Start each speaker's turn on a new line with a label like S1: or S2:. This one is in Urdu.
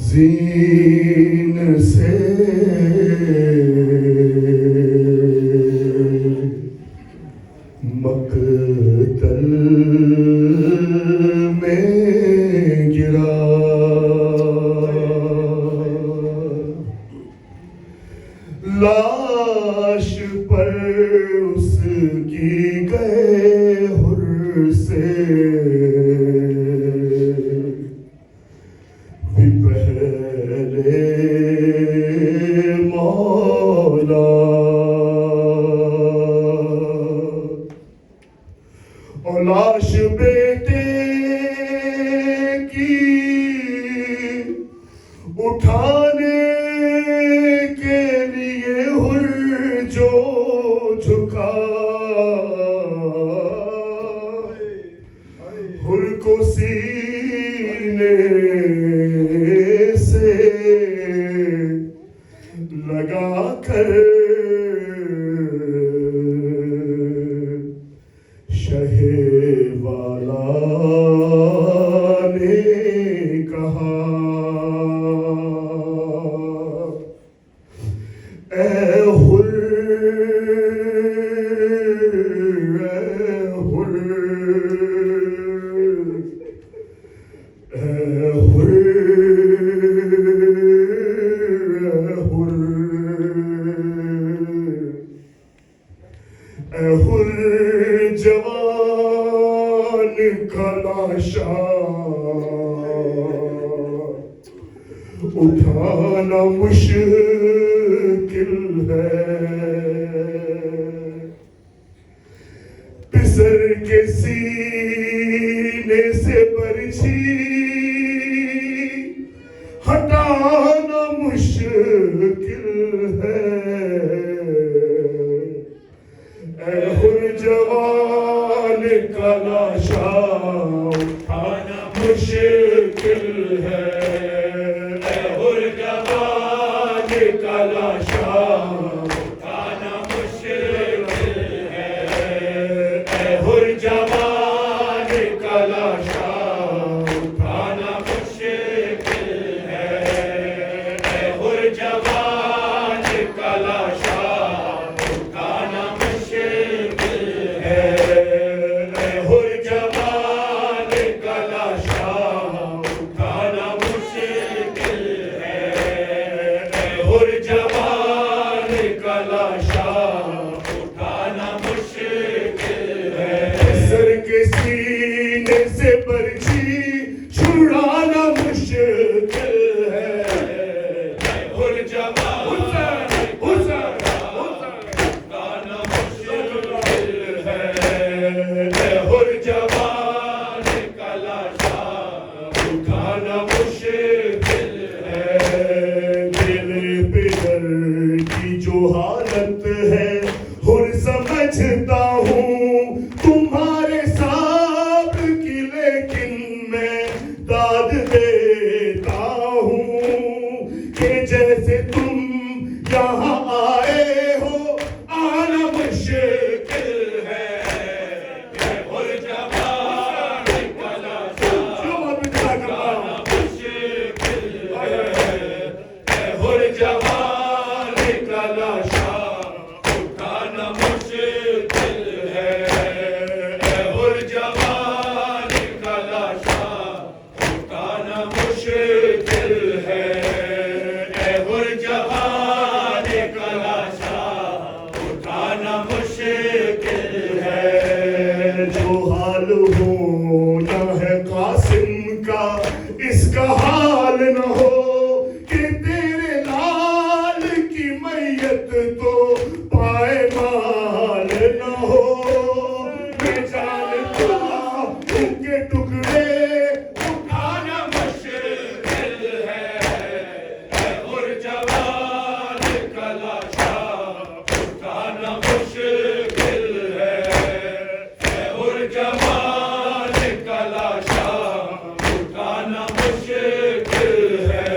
S1: زین سے مقتل میں گرا، لاش پر اس کی گئے حر سے بھی پہلے مولا، اور لاش بیٹے کی اٹھانے کے لیے حر جو جھکا، حر کو سینے سے لگا کر شہ والا نے کہا، اے حر، اے حر جوان کا لاشا اٹھانا مشکل ہے، پسر کے سینے سے برچھی ہٹانا مشکل ہے، اے حر جوان کا لاشا اٹھانا مشکل ہے، اے حر جوان کا لاشا اٹھانا مشکل ہے، اے حر جوان کا لاشا اٹھانا مشکل ہے، اے حر جوان کا لاشا اٹھانا مشکل ہے، اے حر جوان کا لاشا اٹھانا مشکل ہے، اے حر جوان کا لاشا اٹھانا مشکل ہے، سر کے سینے سے برچھی چھڑانا مشکل ہے، اے حر جوان اٹھانا مشکل ہے، اے حر جوان کا لاشا اٹھانا مشکل ہے، میرے پدر کی جو حالت ہے حر سمجھتا ہوں تمہارے صبر کی، لیکن میں داد دیتا ہوں کہ جیسے تم یہاں آئے ہو آنا مشکل ہے، اے حر جوان کا لاشا اٹھانا مشکل ہے، اے حر جوان کا لاشا اٹھانا مشکل ہے، اے حر جوان کا لاشا اٹھانا مشکل ہے، اے حر جوان کا لاشا اٹھانا مشکل ہے، جو حال ہونا ہے قاسم کا اس کا حال نہ ہو کہ تیرے لال کی میت تو پائمال نہ ہو، میں جانتا ہوں کہ ٹکڑے اٹھانا مشکل ہے، اے حر جوان کا لاشا اٹھانا مشکل ہے، اے حر جوان کا لاشا اٹھانا مشکل ہے،